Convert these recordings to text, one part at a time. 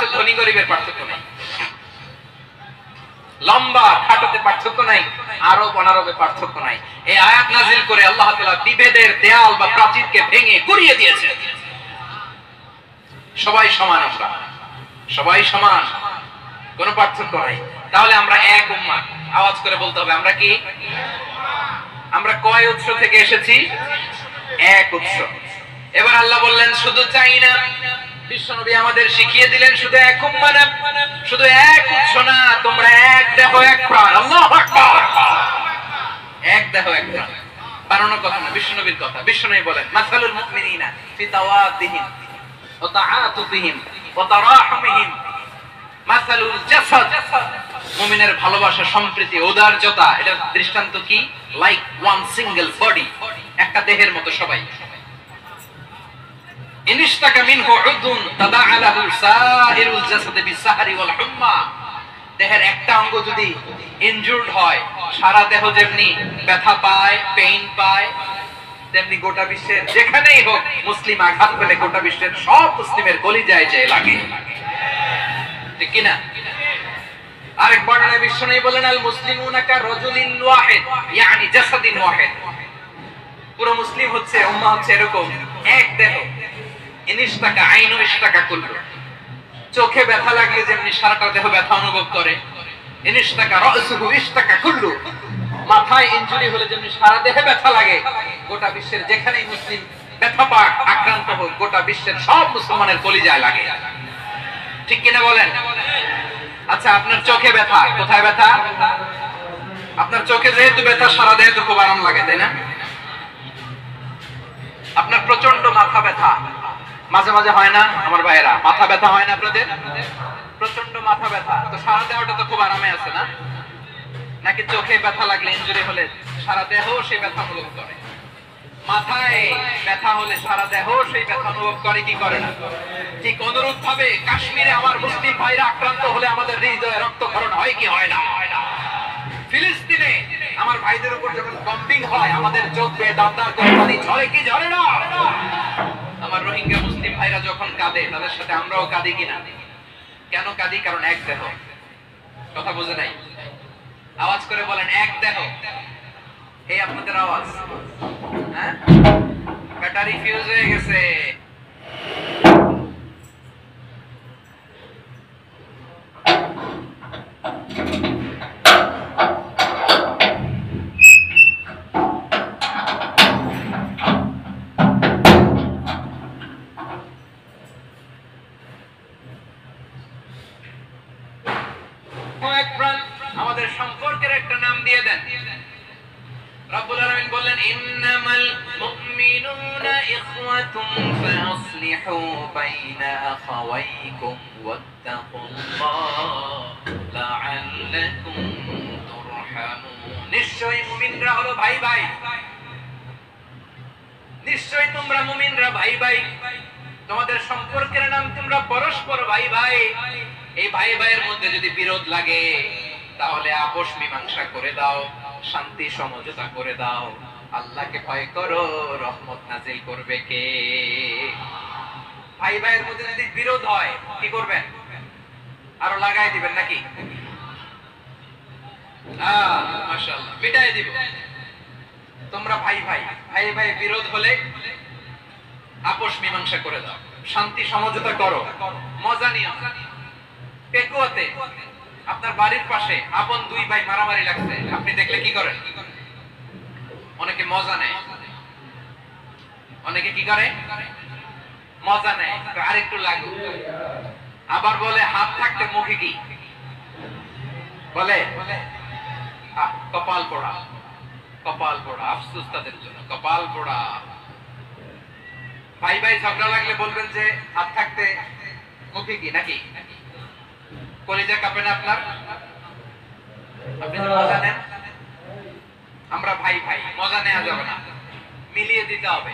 কাছে ধনী গরিবের পার্থক্য নাই, লম্বা খাটোতে পার্থক্য নাই, আরব অনারবে পার্থক্য নাই। এই আয়াত নাজিল করে আল্লাহ তাআলা বিভেদের দেয়াল বা প্রাচীরকে ভেঙে গুড়িয়ে দিয়েছেন। সবাই সমান, আমরা সবাই সমান, কোনো পার্থক্য নাই। তাহলে আমরা এক উম্মাহ। আওয়াজ করে বলতে হবে আমরা কি? আমরা কয় উৎস থেকে এসেছি? এক উৎস। এবার আল্লাহ বললেন শুধু চাই না, বিশ্বনবী আমাদের শিখিয়ে দিলেন শুধু এক উম্মাহ না, শুধু এক উৎস না, তোমরা এক দেহ এক প্রাণ। আল্লাহু আকবার। এক দেহ এক প্রাণ বানানোর কথা না, বিশ্বনবীর কথা। বিশ্বনবী বলেন মাসালুল মুমিনিনা ফি তাওয়াদিহিম ওয়া তাআতুফিহিম ওয়া তারাহুমিহিম মাসালুল জাসাদ। মুমিনের ভালোবাসা, সম্প্রীতি, উদারতা, এটা দৃষ্টান্ত কি? লাইক ওয়ান সিঙ্গেল বডি, একটা দেহের মতো সবাই। ইনিশতাকা মিনহু উদুন তাদাআলাহু সাইরুল জাসাদ বিসাহরি ওয়াল হুম্মা। দেহের একটা অঙ্গ যদি ইনজুরড হয়, সারা দেহ যেমনি ব্যথা পায়, পেইন পায়, তেমনি গোটা বিশ্বের যেখানেই হোক মুসলিম আঘাত পেলে গোটা বিশ্বের সব মুসলিমের কলিজায় যায় লাগে, ঠিক কি না? আরেক বর্ণনায় বিশ্বনবী বলেন আল মুসলিমুনা কা রাজুলিন ওয়াহিদ ইয়ানি জাসাদিন ওয়াহিদ। পুরো মুসলিম হচ্ছে, উম্মাহ হচ্ছে এরকম এক দেহ। ইনিশতাকা আইনু ইশতাকা কুল্লু। চোখে ব্যথা লাগলে যেমনি সারাটা দেহ ব্যথা অনুভব করে, ইনিশতাকা রাসুহু ইশতাকা কুল্লু। মাথায় ইনজুরি হলে যেমনি সারা দেহে ব্যথা লাগে, গোটা বিশ্বের যেখানেই মুসলিম ব্যথা পাক, আক্রান্ত হোক, গোটা বিশ্বের সব মুসলমানের কলিজায় লাগে, ঠিক কিনা বলেন? আচ্ছা, আপনার চোখে ব্যথা, কোথায় ব্যথা? আপনার চোখে যেহেতু ব্যথা, সারা দেহে তো খুব আরাম লাগে, তাই না? আপনার প্রচন্ড মাথা ব্যথা মাঝে মাঝে হয় না আমার ভাইয়েরা? মাথা ব্যথা হয় না আপনাদের? প্রচন্ড মাথা ব্যথা, তো সারা দেহটা তো খুব আরামে আছে না? নাকি চোখে ব্যথা লাগলে, ইনজুরি হলে সারা দেহ সেই ব্যথা অনুভব করে? মাথায় ব্যথা হলে সারা দেহ সেই ব্যথা অনুভব করে কি করে না? ঠিক অনুরূপ ভাবে কাশ্মীরে আমার মুসলিম ভাইরা আক্রান্ত হলে আমাদের হৃদয়ে রক্তক্ষরণ হয় কি হয় না? ফিলিস্তিনে আমার ভাইদের উপর যখন বম্বিং হয়, আমাদের চোখ বেয়ে দাঁতার করে পানি ঝরে কি ঝরে না? আমার রোহিঙ্গা মুসলিম ভাইরা যখন কাঁদে, তাদের সাথে আমরাও কাঁদি কিনা? কেন কাঁদি? কারণ এক দেহ। কথা বুঝে নাই? আওয়াজ করে বলেন এক দেহ। এই আপনাদের আওয়াজ, হ্যাঁ? ব্যাটারি ফিউজ হয়ে গেছে। আমাদের সম্পর্কের একটা নাম দিয়ে দেন। রব্বুল আলামিন বললেন ইন্নামাল মুমিনুনা ইখওয়াতুন ফাসলিহু বাইনা আখাওয়াইকুম ওয়াত্তাকুল্লাহ লাআল্লাকুম তুরহামুন। নিশ্চয়ই মুমিনরা হলো ভাই ভাই, নিশ্চয়ই তোমরা মুমিনরা ভাই ভাই, তোমাদের সম্পর্কের নাম তোমরা পরস্পর ভাই ভাই। এই ভাই ভাইয়ের মধ্যে যদি বিরোধ লাগে, তাহলে আপোষ মীমাংসা করে দাও, শান্তি সমঝোতা করে দাও। আল্লাহকে ভয় করো, রহমত নাজিল করবে কে? ভাই ভাইয়ের মধ্যে যদি বিরোধ হয়, কি করবেন? আরো লাগাই দিবেন নাকি? মাশাআল্লাহ, মিটাই দিব। তোমরা ভাই ভাই, ভাই ভাই বিরোধ হলে আপোষ মীমাংসা করে দাও, শান্তি সমঝোতা করো, মজা নিও। পেকুয়াতে আপনার বাড়ির পাশে আপন দুই ভাই মারামারি লাগছে, আপনি দেখলে কি করেন? অনেকে মজা নেয়। অনেকে কি করে? মজা নেয়, আরেকটু লাগুক। আবার বলে হাত থাকতে মুখে কি বলে? কপাল পোড়া, কপাল পোড়া। আফসোস তাদের জন্য, কপাল পোড়া। ভাই ভাই ঝগড়া লাগলে বলবেন যে হাত থাকতে মুখে কি, নাকি? কলিজা কাঁপে না আপনার? আপনি তো মজা নেন। আমরা ভাই ভাই, মজা নেওয়া যাবে না, মিলিয়ে দিতে হবে।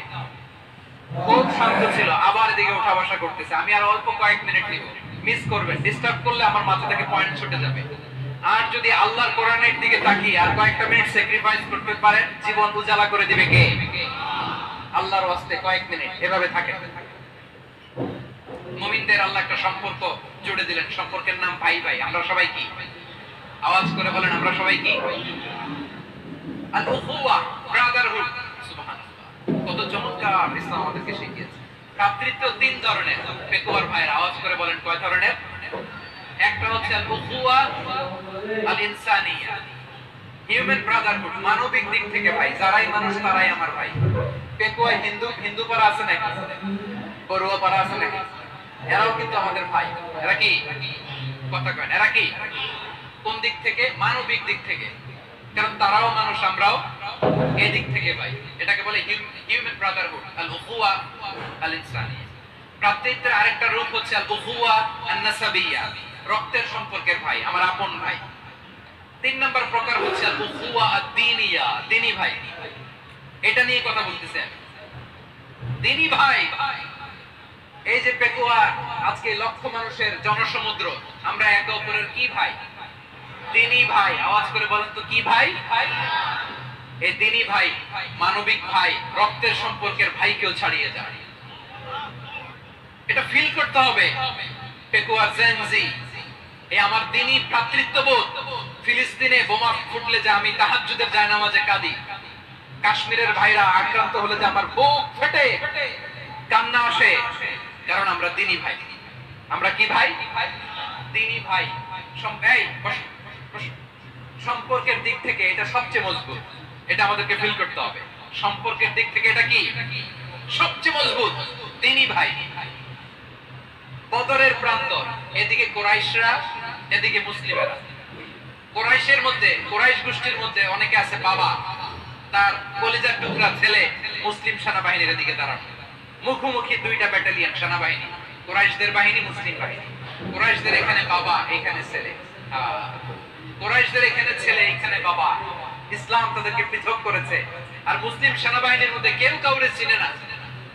খুব শান্ত ছিল, আবার এদিকে উঠা বসা করতেছে। আমি আর অল্প কয়েক মিনিট নিব, মিস করবেন। ডিস্টার্ব করলে আমার মাথা থেকে পয়েন্ট ছুটে যাবে। আর যদি আল্লাহর কোরআনের দিকে তাকিয়ে আর কয়েকটা মিনিট স্যাক্রিফাইস করতে পারেন, জীবন উজালা করে দিবে কে? আল্লাহর ওয়াস্তে কয়েক মিনিট এভাবে থাকে। মুমিনদের আল্লাহ একটা সম্পর্ক জুড়ে দিলেন। সম্পর্কের নাম ভাই ভাই। আমরা সবাই কি? আওয়াজ করে বলেন, আমরা সবাই কি? আল উখুওয়া, ব্রাদারহুড। সুবহানাল্লাহ, কত চমৎকার ইসলাম আমাদেরকে শিখিয়েছে। ভ্রাতৃত্ব তিন ধরনের। পেকুয়ার ভাইয়ের আওয়াজ করে বলেন, কয় ধরনের? একটা হচ্ছে আল উখুওয়া আল ইনসানিয়া, হিউম্যান ব্রাদারহুড, মানবিক দিক থেকে ভাই, যারাই মানুষ তারাই আমার ভাই। পেকুয়ায় হিন্দু পাড়া আছে নাকি? বড়ুয়া পাড়া আছে নাকি? এরাও কিন্তু আমাদের ভাই। এরা কি? কথা কয়, এরা কি? কোন দিক থেকে? মানবিক দিক থেকে। কারণ তারাও মানুষ, আমরাও এই দিক থেকে ভাই। এটাকে বলে হিউম্যান ব্রাদারহুড, আল উখুওয়া আল ইনসানিয়া। ভ্রাতৃত্বের আরেকটা রূপ হচ্ছে আল উখুওয়া আন নাসাবিয়্যা, রক্তের সম্পর্কের ভাই, আমার আপন ভাই। তিন নম্বর প্রকার হচ্ছে আল উখুওয়া আদ-দীনিয়া, দ্বীনি ভাই। এটা নিয়ে কথা বলতেছি আমি। দ্বীনি ভাই, এই যে পেকুয়া, আজকে লক্ষ মানুষের জনসমুদ্র, আমরা একে অপরের কি ভাই? দ্বীনি ভাই। আওয়াজ করে বলেন তো, কি ভাই? এই দ্বীনি ভাই, মানবিক ভাই, রক্তের সম্পর্কের ভাইকেও ছাড়িয়ে যায়। এটা ফিল করতে হবে। পেকুয়া জেনজি, এই আমার দ্বীনি ভ্রাতৃত্ববোধ। ফিলিস্তিনে বোমা ফুটলে যে আমি তাহাজ্জুদের জায়নামাজে কাঁদি, কাশ্মীরের ভাইরা আক্রান্ত হলে যে আমার বুক ফেটে কান্না আসে, কারণ আমরা দ্বীনি ভাই। আমরা কি ভাই? দ্বীনি ভাই। সম্পর্কের দিক থেকে এটা সবচেয়ে মজবুত। এটা আমাদেরকে ফিল করতে হবে। সম্পর্কের দিক থেকে এটা কি? সবচেয়ে মজবুত। দ্বীনি ভাই। বদরের প্রান্তর, এদিকে কুরাইশরা, এদিকে মুসলিমেরা। কুরাইশের মধ্যে, কুরাইশ গোষ্ঠীর মধ্যে অনেকে আছে বাবা, তার কলিজার টুকরা ছেলে মুসলিম সেনাবাহিনীর এদিকে দাঁড়ানো। মুখোমুখি দুইটা ব্যাটালিয়ন সেনাবাহিনী, কুরাইশদের বাহিনী, মুসলিম বাহিনী। কুরাইশদের এখানে বাবা, এখানে ছেলে। কুরাইশদের এখানে ছেলে, এখানে বাবা। ইসলাম তাদেরকে পৃথক করেছে। আর মুসলিম সেনাবাহিনীর মধ্যে কেউ কাউরে চিনে না।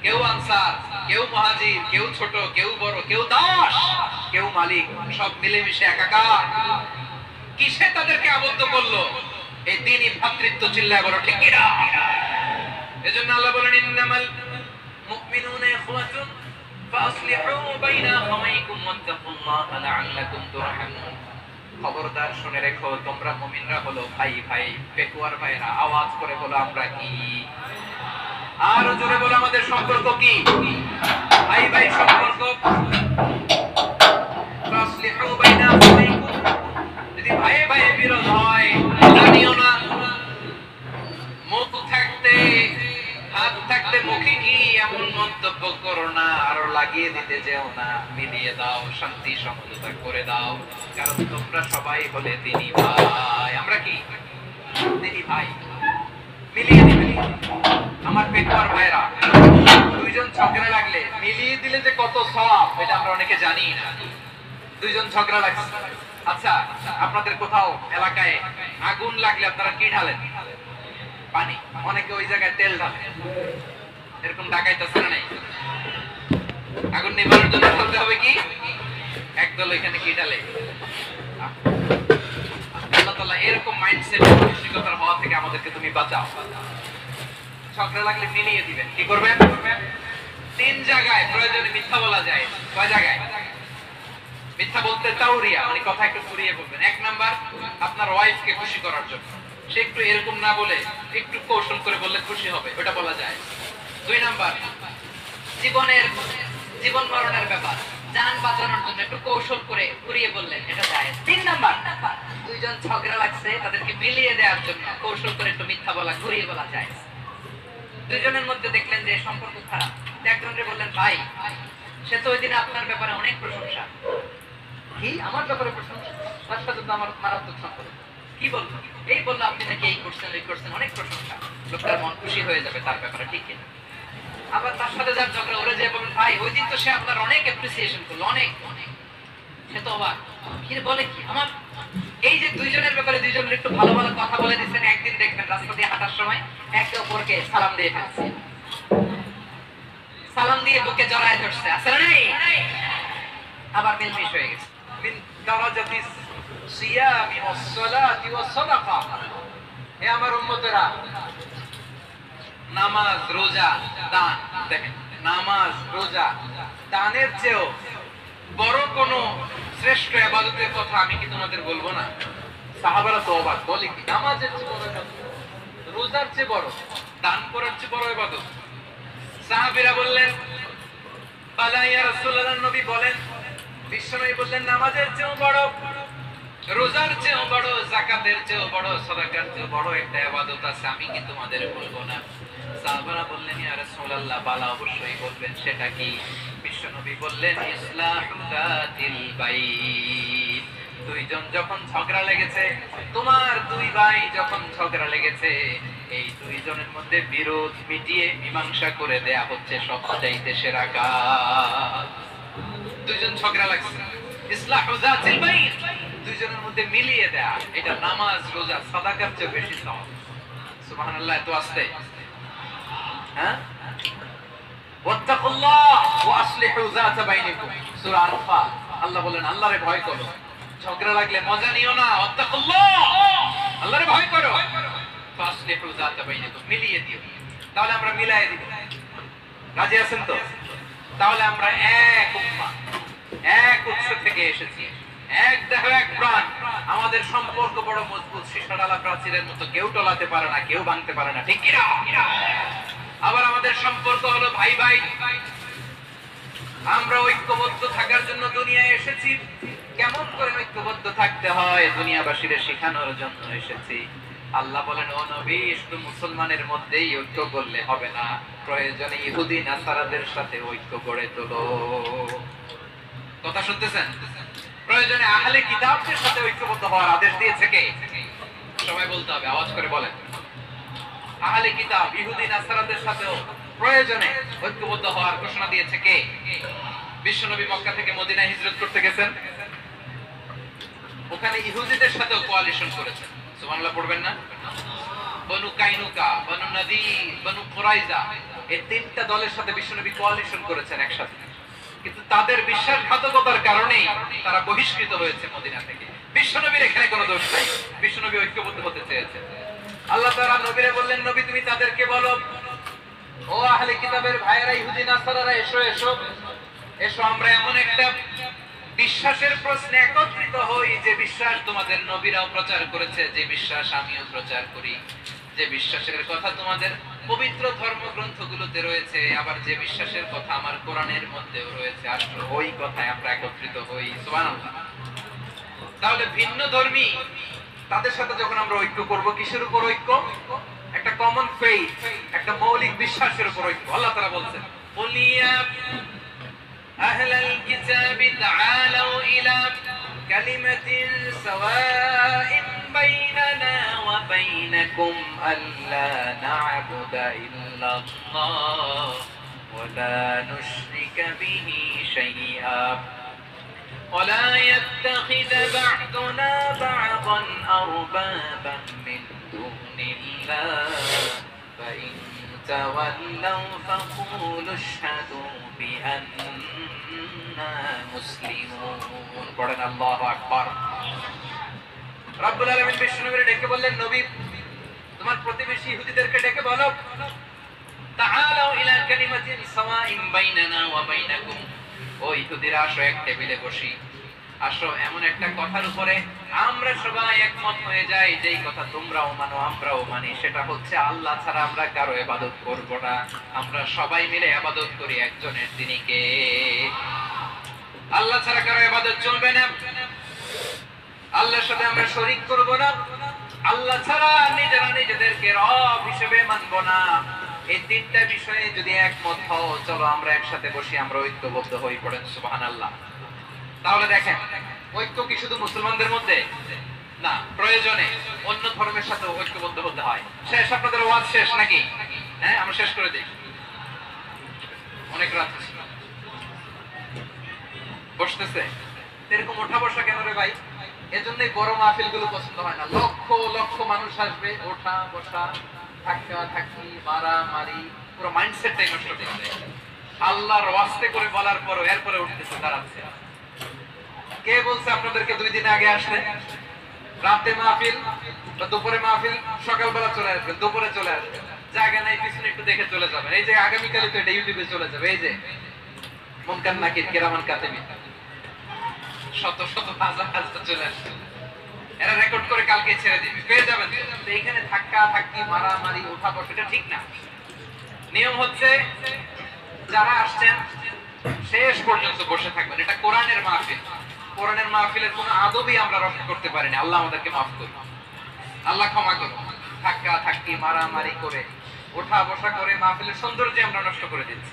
কেউ আনসার, কেউ মুহাজির, কেউ ছোট, কেউ বড়, কেউ দাস, কেউ মালিক, সব মিলেমিশে একাকার। কিসে তাদেরকে আবদ্ধ করলো? এই দ্বীনি ভ্রাতৃত্ব। চিল্লায় বলো ঠিক কিনা? এজন্য আল্লাহ বলেন, ইন্নামাল মুমিনুনা ইখওয়াতুন ফাসলিহু বাইনা আখাওয়াইকুম ওয়াত্তাকুল্লাহা লাআল্লাকুম তুরহামুন। খবরদার শুনে রেখো, তোমরা মুমিনরা হলো ভাই ভাই। পেকুয়ার ভাইরা আওয়াজ করে বলো, আমরা কি? আর জোরে বলো, আমাদের সম্পর্ক কি? ভাই ভাই সম্পর্ক। ফাসলিহু বাইনা আখাওয়াইকুম, যদি ভাই ভাই বিরোধ হয়, জানিও না। মুখ থাকতে, হাত থাকতে মুখে কি এমন মন্তব্য করো না, আরো লাগিয়ে দিতে যেও না। মিলিয়ে দাও, শান্তি সমঝোতা করে দাও, কারণ তোমরা সবাই হলে দ্বীনি ভাই। আমরা কি? দ্বীনি ভাই। মিলিয়ে দিবে আমার পেকুয়ার ভাইরা। দুইজন ঝগড়া লাগলে মিলিয়ে দিলে যে কত সওয়াব, এটা আমরা অনেকে জানি না। দুইজন ঝগড়া লাগছে, আচ্ছা আপনাদের কোথাও এলাকায় আগুন লাগলে আপনারা কি ঢালেন? পানি। অনেকে ওই জায়গায় তেল ঢালে। এরকম ডাকাইতেছে না নাই? আগুন নিভানোর জন্য ঢালতে হবে কি? একদল এখানে কি ঢালে? আল্লাহ তাআলা এরকম মাইন্ডসেট, মানসিকতার হওয়া থেকে আমাদেরকে তুমি বাঁচাও। ঝগড়া লাগলে মিলিয়ে দিবেন। কি করবেন? তিন জায়গায় প্রয়োজনে মিথ্যা বলা যায়। কয় জায়গায় মিথ্যা বলতে? তাওরিয়া, মানে কথা একটু ঘুরিয়ে বলবেন। এক নাম্বার, আপনার ওয়াইফকে খুশি করার জন্য। সে একটু এরকম না বলে একটু কৌশল করে বললে খুশি হবে, ওটা বলা যায়। দুই নাম্বার, জীবন মরণের ব্যাপার, জান বাঁচানোর জন্য একটু কৌশল করে ঘুরিয়ে বললেন, এটা যায়। তিন নাম্বার, দুইজন ঝগড়া লাগছে, তাদেরকে মিলিয়ে দেওয়ার জন্য কৌশল করে একটু মিথ্যা বলা, ঘুরিয়ে বলা যায়। দুইজনের মধ্যে দেখলেন যে সম্পর্ক খারাপ, একজনকে বললেন, ভাই সে তো ওই দিন আপনার ব্যাপারে অনেক প্রশংসা। কি? আমার ব্যাপারে প্রশংসা? তার সাথে তো আমার মারাত্মক সম্পর্ক। কি বলবো? এই বললো আপনি নাকি এই করছেন, ওই করছেন, অনেক প্রশংসা। লোকটার মন খুশি হয়ে যাবে তার ব্যাপারে, ঠিক কিনা? আবার তার সাথে যার ঝগড়া, ওরা যে বলবেন, ভাই ওই দিন তো সে আপনার অনেক অ্যাপ্রিসিয়েশন করলো, অনেক অনেক। সে তো অবাক, কি বলে কি? আমার এই যে দুইজনের ব্যাপারে দুইজনের একটু ভালো ভালো কথা বলে দিচ্ছেন, একদিন দেখবেন রাস্তা দিয়ে হাঁটার সময় একে অপরকে সালাম দিয়ে ফেলছে, সালাম দিয়ে বুকে জড়ায় ধরছে, আসলে নেই? আবার মিলমিশ হয়ে গেছে। মিন দারাজাতিস সিয়ামি ওয়াস সালাতি ওয়াস সাদাকা। হে আমার উম্মতেরা, নামাজ, রোজা, দান, দেখেন নামাজ, রোজা, দানের চেয়েও বড় কোন শ্রেষ্ঠ ইবাদতের কথা আমি কি তোমাদের বলবো না? সাহাবারা তো অবাক, বলে কি নামাজের চেয়ে বড় ইবাদত, রোজার চেয়ে বড়, দান করার চেয়ে বড় ইবাদত? সাহাবীরা বললেন বালা ইয়া রাসূলুল্লাহ, নবী বলেন। বিশ্বনবী বললেন নামাজের চেয়েও বড়, রোজার চেয়েও বড়, যাকাতের চেয়েও বড়, সাদাকার চেয়েও বড় একটা ইবাদত আছে, আমি কি তোমাদের বলবো না? সাহাবারা বললেন ইয়া রাসূলুল্লাহ, বালা অবশ্যই বলবেন, সেটা কি? বিশ্বনবী বললেন ইসলাহু যাতিল বাইন। দুইজন যখন ঝগড়া লেগেছে, তোমার দুই ভাই যখন ঝগড়া লেগেছে, এই দুইজনের মধ্যে বিরোধ মিটিয়ে মীমাংসা করে দেয়া হচ্ছে সবচাইতে সেরা কাজ। দুইজন ঝগড়া লাগছে, ইসলাহু যাতিল বাইন, দুইজনের মধ্যে মিলিয়ে দেয়া, এটা নামাজ, রোজা, সাদাকার চেয়ে বেশি সওয়াব। সুবহানাল্লাহ, এত আস্তে, হ্যাঁ? ওয়াত্তাকুল্লাহ ওয়া আসলিহু যাতা বাইনিকুম, সূরা আনফাল। আল্লাহ বলেন আল্লাহরে ভয় করো, ঝগড়া লাগলে মজা নিও না, ওয়াত্তাকুল্লাহ, আল্লাহরে ভয় করো, ফাসলিহু যাতা বাইনিকুম, মিলিয়ে দিও। তাহলে আমরা মিলায়ে দিব, রাজি আছেন তো? তাহলে আমরা এক উম্মাহ, এক উৎস থেকে এসেছি, এক দেহ এক প্রাণ, আমাদের সম্পর্ক বড় মজবুত, সীসাডালা প্রাচীরের মতো, কেউ টলাতে পারে না, কেউ ভাঙতে পারে না, ঠিক কি না? আবার আমাদের সম্পর্ক হলো ভাই ভাই, আমরা ঐক্যবদ্ধ থাকার জন্য দুনিয়ায় এসেছি। কেমন করে ঐক্যবদ্ধ থাকতে হয় দুনিয়াবাসীদের শেখানোর জন্য এসেছি। আল্লাহ বলেন ও নবী, শুধু মুসলমানের মধ্যেই ঐক্য করলে হবে না, প্রয়োজনে ইহুদি নাসারাদের সাথে ঐক্য গড়ে তোলো। কথা শুনতেছেন? প্রয়োজনে আহলে কিতাবদের সাথে ঐক্যবদ্ধ হওয়ার আদেশ দিয়েছে কে? সবাই বলতে হবে, আওয়াজ করে বলেন। আহলে কিতাব ইহুদি নাসারাদের সাথেও প্রয়োজনে ঐক্যবদ্ধ হওয়ার ঘোষণা দিয়েছে কে? বিশ্বনবী মক্কা থেকে মদিনায় হিজরত করতে গেছেন, ওখানে ইহুদিদের সাথেও কোয়ালিশন করেছেন। সুবহানাল্লাহ পড়বেন না? বনু কাইনুকা, বনু নাদির, বনু কুরাইজা, এই তিনটা দলের সাথে বিশ্বনবী কোয়ালিশন করেছেন একসাথে, কিন্তু তাদের বিশ্বাসঘাতকতার কারণেই তারা বহিষ্কৃত হয়েছে মদিনা থেকে। বিশ্বনবীর এখানে কোনো দোষ নাই, বিশ্বনবী ঐক্যবদ্ধ হতে চেয়েছেন। আল্লাহ তাআলা নবীরে বললেন, নবী তুমি তাদেরকে বলো, ও আহলে কিতাবের ভাইয়েরা, ইহুদি নাসারারা, এসো এসো এসো, আমরা এমন একটা বিশ্বাসের প্রশ্নে একত্রিত হই, যে বিশ্বাস তোমাদের নবীরাও প্রচার করেছে, যে বিশ্বাস আমিও প্রচার করি, যে বিশ্বাসের কথা তোমাদের পবিত্র ধর্মগ্রন্থগুলোতে রয়েছে, আবার যে বিশ্বাসের কথা আমার কোরআনের মধ্যেও রয়েছে, আসলে ওই কথায় আমরা একত্রিত হই। সুবহানাল্লাহ। তাহলে ভিন্ন ধর্মী তাদের সাথে যখন আমরা ঐক্য করব, কিসের উপর ঐক্য? একটা কমন ফেইথ, একটা মৌলিক বিশ্বাসের উপর ঐক্য। আল্লাহ তাআলা বলছেন, কুলিয়া আহলাল কিতাবি তাআলাউ ইলা কালিমাতিন সাওয়াইন বাইনানা ওয়া বাইনাকুম আল্লা না'বুদা ইল্লাল্লাহ ওয়া লা নুশরিকা বিহি শাইআ ولا يتخذ بعضنا بعضا أربابا من دون الله فإن تولوا فقولوا اشهدوا بأننا مسلمون. পড়েন আল্লাহু আকবার। রব্বুল আলামিন বিশ্বনবীকে ডেকে বললেন, নবী তোমার প্রতিবেশী ইহুদিদেরকে ডেকে বলো, তাআলাউ ইলা কালিমাতিন সাওয়াইন বাইনানা ওয়া বাইনাকুম, ও ইহুদিরা আসো, এক টেবিলে বসি, আসো এমন একটা কথার উপরে আমরা সবাই একমত হয়ে যাই, যেই কথা তোমরাও মানো আমরাও মানি, সেটা হচ্ছে আল্লাহ ছাড়া আমরা কারো ইবাদত করব না, আমরা সবাই মিলে ইবাদত করি একজনের, তিনি কে? আল্লাহ ছাড়া কারো ইবাদত চলবে না, আল্লাহর সাথে আমরা শরীক করব না, আল্লাহ ছাড়া নিজেরা নিজেদেরকে রব হিসেবে মানব না। এই তিনটা বিষয়ে যদি একমত হও, চলো আমরা একসাথে বসি, আমরা ঐক্যবদ্ধ হই। পড়েন সুবহানাল্লাহ। তাহলে দেখেন, ঐক্য কি শুধু মুসলমানদের মধ্যে না, প্রয়োজনে অন্য ধর্মের সাথে ঐক্যবদ্ধ হতে হয়। শেষ, আপনাদের ওয়াজ শেষ নাকি? হ্যাঁ, আমরা শেষ করে দিই, অনেক রাত বসতেছে। এরকম ওঠা বসা কেন রে ভাই? এজন্যই বড় মাহফিল গুলো পছন্দ হয় না। লক্ষ লক্ষ মানুষ আসবে, ওঠা বসা, ধাক্কা ধাক্কি, মারামারি, পুরো মাইন্ডসেটটাই নষ্ট করে দেয়। আল্লাহর ওয়াস্তে করে বলার পরও এরপরে উঠতেছে, দাঁড়াচ্ছে। কে বলছে আপনাদেরকে 2 দিন আগে আসলে? রাতে মাহফিল বা দুপুরে মাহফিল, সকালবেলা চলে আসবেন, দুপুরে চলে আসবেন, জায়গা নাই পিছনে একটু দেখে চলে যাবেন। এই যে আগামীকালই তো এটা ইউটিউবে চলে যাবে, এই যে মুনকার নাকির কিরামান কাতিবিন, শত শত হাজার হাজার চলে আসবে, এরা রেকর্ড করে কালকে ছেড়ে দিবে, পেয়ে যাবেন। তো এখানে ধাক্কা ধাক্কি মারামারি ওঠা বসা এটা ঠিক না। নিয়ম হচ্ছে যারা আসছেন শেষ পর্যন্ত বসে থাকবেন। এটা কোরআনের মাহফিল, কোরআনের মাহফিলের কোনো আদবই আমরা রক্ষা করতে পারিনি। আল্লাহ আমাদেরকে মাফ করুন, আল্লাহ ক্ষমা করুন। ধাক্কা ধাক্কি মারামারি করে ওঠা বসা করে মাহফিলের সৌন্দর্য আমরা নষ্ট করে দিচ্ছি।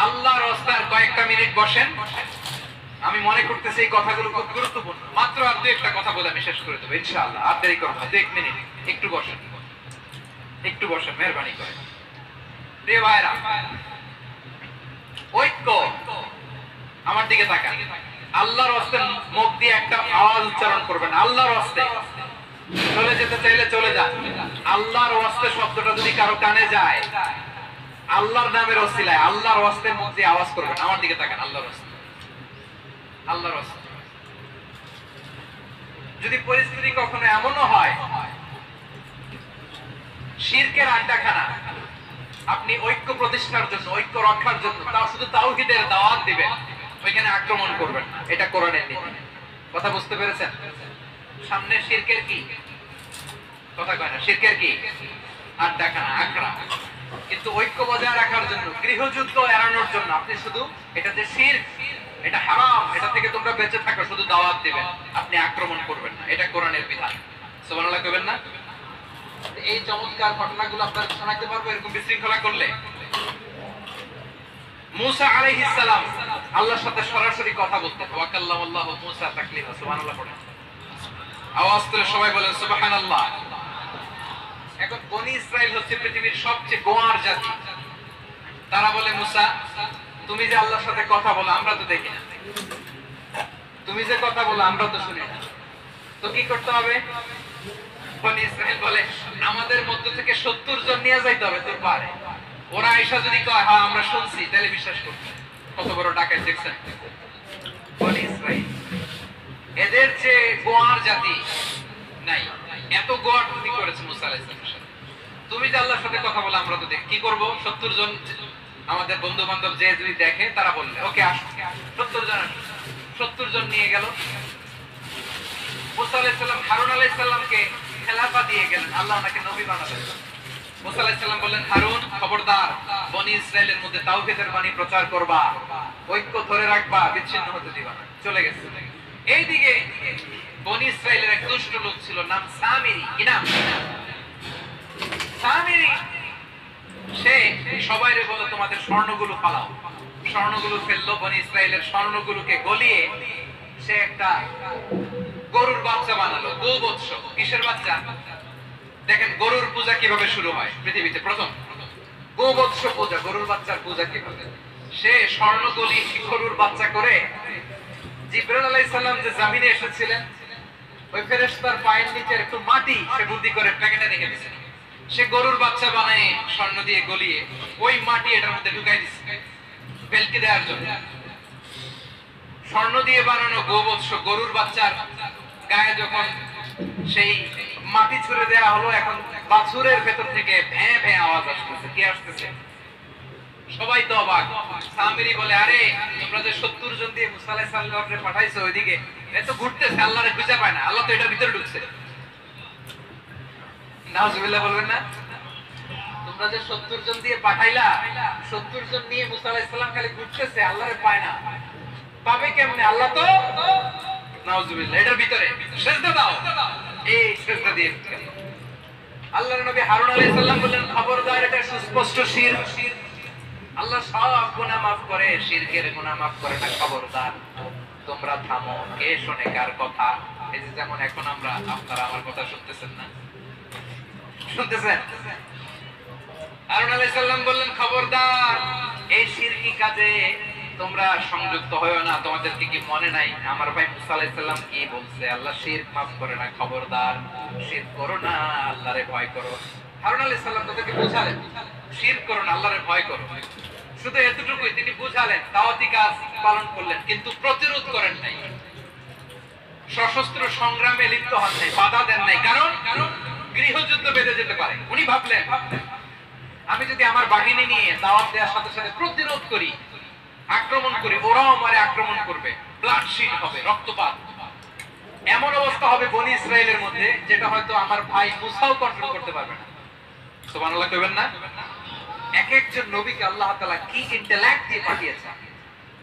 আল্লাহর রাস্তায় কয়েকটা মিনিট বসেন। আমি মনে করতেছি এই কথাগুলো খুব গুরুত্বপূর্ণ। মাত্র আর দু একটা কথা বলে আমি শেষ করে দেবো ইনশাআল্লাহ। আর দেরি করবো না, 1 মিনিট। একটু বসেন, একটু বসেন, মেহরবানি করে। প্রিয় ভাইরা, ঐক্য, আমার দিকে তাকান। আল্লাহর রাস্তে মুখ দিয়ে একটা আওয়াজ উচ্চারণ করবেন, আল্লাহর রাস্তে। চলে যেতে চাইলে চলে যান। আল্লাহর রাস্তে শব্দটা যদি কারো কানে যায়, আল্লাহর নামের ওসিলায় আল্লাহর রাস্তে মুখ দিয়ে আওয়াজ করবেন। আমার দিকে তাকান, আল্লাহর রাস্তে, আল্লাহর রাস্তে। যদি পরিস্থিতি কখনো এমনও হয় শিরকের আড্ডাখানা, আপনি ঐক্য প্রতিষ্ঠার জন্য, ঐক্য রক্ষার জন্য তাও শুধু তাওহীদের দাওয়াত দিবেন, ওইখানে আক্রমণ করবেন না। এটা কোরআনের নীতি। কথা বুঝতে পেরেছেন? সামনে শিরকের কি কথা কয় না, শিরকের কি আড্ডাখানা, আখড়া। কিন্তু ঐক্য বজায় রাখার জন্য, গৃহযুদ্ধ এড়ানোর জন্য আপনি শুধু এটা যে শিরক, এটা হারাম, এটা থেকে তোমরা বেঁচে থাকো, শুধু দাওয়াত দিবেন, আপনি আক্রমণ করবেন না। এটা কোরআনের বিধান। সুবহানাল্লাহ কইবেন না? এই চমৎকার ঘটনাগুলো আপনারা শোনাতে পারবো এরকম বিশৃঙ্খলা করলে। মুসা আলাইহিস সালাম আল্লাহর সাথে সরাসরি কথা বলতেন। ওয়া কাল্লামাল্লাহু মুসা তাকলিমা। সুবহানাল্লাহ পড়েন, আওয়াজ তুলে সবাই বলেন সুবহানাল্লাহ। এখন বনি ইসরাইল হচ্ছে পৃথিবীর সবচেয়ে গোয়ার জাতি। তারা বলে, মুসা তুমি যে আল্লাহর সাথে কথা বলো আমরা তো দেখি না, তুমি যে কথা বলো আমরা তো শুনি না, তো কি করতে হবে? বনি ইসরাইল বলে, আমাদের মধ্য থেকে 70 জন নিয়ে যাইতে হবে তোর পারে। ওরা আয়েশা যদি কয় হ্যাঁ আমরা শুনছি, তাহলে বিশ্বাস করবে। কত বড় ডাকাত দেখছেন বনি ইসরাইল। এদের যে গোয়ার জাতি নাই, এত গোয়ার তুমি করেছে মুসা আলাইহিস সালাম। তুমি যে আল্লাহর সাথে কথা বলে আমরা তো দেখি, কি করব? 70 জন আমাদের বন্ধু বান্ধব যে যদি দেখে, তারা বললে ওকে আসো, 70 জন আসো। 70 জন নিয়ে গেল। মুসা আলাইহিস সালাম হারুন আলাইহিস সালামকে খেলাফা দিয়ে গেলেন, আল্লাহ ওনাকে নবী বানালেন। মুসা আলাইহিস সালাম বললেন, হারুন খবরদার, বনি ইসরাইলের মধ্যে তাওহীদের বাণী প্রচার করবা, ঐক্য ধরে রাখবা, বিচ্ছিন্ন হতে দিবা না। চলে গেছে। এইদিকে বনি ইসরাইলের এক দুষ্ট লোক ছিল, নাম সামিরি। কি নাম? সামিরি। সে সবাইরে বলে তোমাদের স্বর্ণগুলো ফালাও। স্বর্ণগুলো ফেললো, বনি ইসরাইলের স্বর্ণগুলোকে গলিয়ে সে একটা গরুর বাচ্চা বানালো। গোবৎস। কিসের বাচ্চা? দেখেন গরুর পূজা কিভাবে শুরু হয় পৃথিবীতে প্রথম। গোবৎস পূজা, গরুর বাচ্চার পূজা কিভাবে? সে স্বর্ণ গলি গরুর বাচ্চা করে জিবরাইল আলাইহিস সালাম যে জমিনে এসেছিলেন, ওই ফেরেশতার পায়ের নিচে একটু মাটি সে বুদ্ধি করে প্যাকেটে রেখে দিয়েছে। সে গরুর বাচ্চা বানায় স্বর্ণ দিয়ে গলিয়ে ওই মাটি এটার মধ্যে ঢুকাই দিচ্ছে বেলকে দেওয়ার জন্য। স্বর্ণ দিয়ে বানানো গোবৎস গরুর বাচ্চার গায়ে যখন সেই মাটি ছুঁড়ে দেওয়া হলো, এখন বাছুরের ভেতর থেকে ভ্যাঁ ভ্যাঁ আওয়াজ আসতেছে। কি আসতেছে? সবাই তো অবাক। সামিরি বলে, আরে তোমরা যে 70 জন দিয়ে মুসা আলাইহিস সালামকে পাঠাইছো ওইদিকে, এত ঘুরতেছে, আল্লাহরে খুঁজে পায় না, আল্লাহ তো এটার ভিতরে ঢুকছে। নাউজুবিল্লাহ বলবেন না? তোমরা যে 70 জন দিয়ে পাঠাইলা, 70 জন নিয়ে মুসা আলাইহিস সালাম খালি ঘুরতেছে, আল্লাহরে পায় না। পাবে কেমনে? আল্লাহ তো নাউজুবিল্লাহ এটার ভিতরে। সিজদা দাও। এই সিজদা দিয়ে আল্লাহর নবী হারুন আলাইহিস সালাম বললেন, খবরদার, এটা সুস্পষ্ট শিরক। আল্লাহ সব গুনাহ maaf করে, শিরকের গুনাহ maaf করে না। খবরদার, তোমরা থামো। কে শুনে কার কথা? এই যে যেমন এখন আপনারা আমার কথা শুনতেছেন না? শুনতেছেন? হারুন আলাইহিস সালাম বললেন, খবরদার, এই শিরকি কাজে তোমরা সংযুক্ত হয়ো না। তোমাদেরকে কি মনে নাই আমার ভাই মুসা আলাইহিস সালাম কি বলছে? আল্লাহ শিরক maaf করে না। খবরদার, শিরক করো না, আল্লাহরে ভয় করো। হারুন আলাইহিস সালাম তাদেরকে বুঝালেন, শিরক করো না, আল্লাহরে ভয় করো। শুধু এতটুকুই তিনি বুঝালেন, দাওয়াতি কাজ পালন করলেন, কিন্তু প্রতিরোধ করেন নাই, সশস্ত্র সংগ্রামে লিপ্ত হন নাই, বাধা দেন নাই। কারণ গৃহযুদ্ধ বেঁধে যেতে পারে। উনি ভাবলেন, আমি যদি আমার বাহিনী নিয়ে দাওয়াত দেওয়ার সাথে সাথে প্রতিরোধ করি, আক্রমণ করি, ওরাও আমারে আক্রমণ করবে, ব্লাড ব্লাডশিট হবে, রক্তপাত। এমন অবস্থা হবে বনি ইসরাইলের মধ্যে যেটা হয়তো আমার ভাই মুসাও কন্ট্রোল করতে পারবে না। সুবহানাল্লাহ কইবেন না? এক একজন নবীকে আল্লাহ তাআলা কি ইন্টেলেক্ট দিয়ে পাঠিয়েছেন।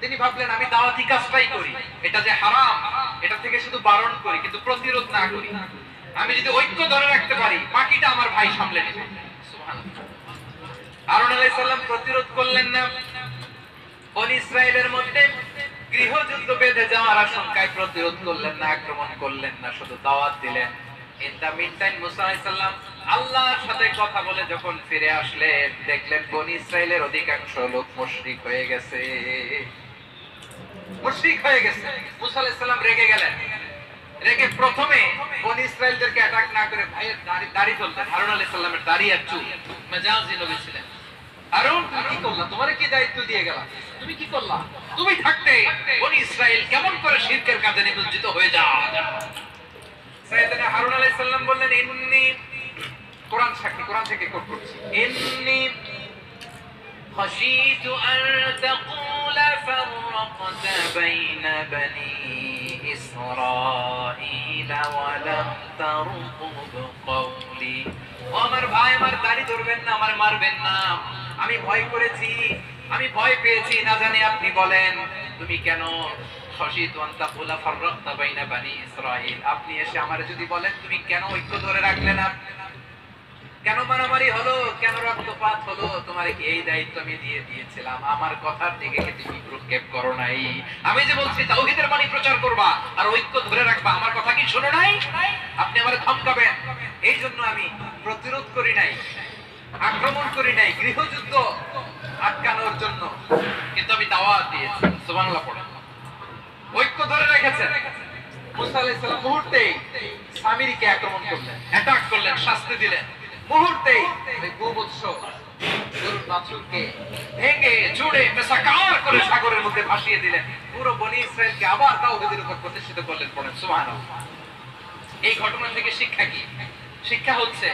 তিনি ভাবলেন আমি দাওয়াতি কাজটাই করি, এটা যে হারাম এটা থেকে শুধু বারণ করি কিন্তু প্রতিরোধ না করি। আমি যদি ঐক্য ধরে রাখতে পারি বাকিটা আমার ভাই সামলে নেবে। সুবহানাল্লাহ। হারুন আলাইহিস সালাম প্রতিরোধ করলেন না। বনি ইসরাইলের মধ্যে গৃহযুদ্ধ বেঁধে যাওয়ার আশঙ্কায় প্রতিরোধ করলেন না, আক্রমণ করলেন না, শুধু দাওয়াত দিলেন। ইন দা মিনটাইম মুসা আলাইহিস সালাম আল্লাহর সাথে কথা বলে যখন ফিরে আসলেন দেখলেন বনি ইসরাইলের অধিকাংশ লোক মুশরিক হয়ে গেছে। মুশরিক হয়ে গেছে। মুসা আলাইহিস সালাম রেগে গেলেন। রেগে প্রথমে বনি ইসরাইলদেরকে অ্যাটাক না করে ভাইয়ের দাড়ি তুললেন। হারুন আলাইহিস সালামের দাড়ি আর চুল। মেজাজি নবী ছিলেন। হারুন তুমি কি করলা? তোমারে কি দায়িত্ব দিয়ে গেলাম? তুমি কি করলা? তুমি থাকতে বনি ইসরাইল কেমন করে শিরকের কাজে নিমজ্জিত হয়ে যায়? সাইয়েদনা হারুন আলাইহিস সালাম বললেন ইন্নী, কোরআন সাক্ষী, কোরআন থেকে কোট করছি, ইন্নী খাশিতু আন তাকুলা ফাররাকতা বাইনা বনি ইসরাঈলা ওয়া লাম তারকুব কওলি। আমার ভাই আমার দাড়ি ধরবেন না, আমার মারবেন না। আমি ভয় করেছি, আমি ভয় পেয়েছি, না জানি আপনি বলেন তুমি কেন খাশিতু আন তাকুলা ফাররাকতা বাইনা বনি ইসরাঈল, আপনি এসে আমারে যদি বলেন তুমি কেন ঐক্য ধরে রাখলে না, কেন মারামারি হলো, কেন রক্তপাত হলো, তোমারে কি এই দায়িত্ব আমি দিয়ে দিয়েছিলাম? আমার কথার দিকে কি তুমি ভ্রুক্ষেপ করো নাই? আমি যে বলছি তাওহীদের বাণী প্রচার করবা আর ঐক্য ধরে রাখবা, আমার কথা কি শোনো নাই? আপনি আমারে ধমকাবেন, এই জন্য আমি প্রতিরোধ করি নাই, আক্রমণ করি নাই, গৃহযুদ্ধ আটকানোর জন্য কিন্তু আমি দাওয়াত দিয়েছি। সুবহানাল্লাহ পড়েন। ঐক্য ধরে রেখেছেন। মুসা আলাইহিস সালাম মুহূর্তেই সামিরীকে আক্রমণ করলেন, অ্যাটাক করলেন, শাস্তি দিলেন। মুহূর্তেই ওই গোবৎস গরুর বাছুরকে ভেঙে চুড়ে মেসাকার করে সাগরের মধ্যে ভাসিয়ে দিলেন। পুরো বনি ইসরাইলকে আবার তাওহীদের উপর প্রতিষ্ঠিত করলেন। পড়েন সুবহানাল্লাহ। এই ঘটনা থেকে শিক্ষা কি? শিক্ষা হচ্ছে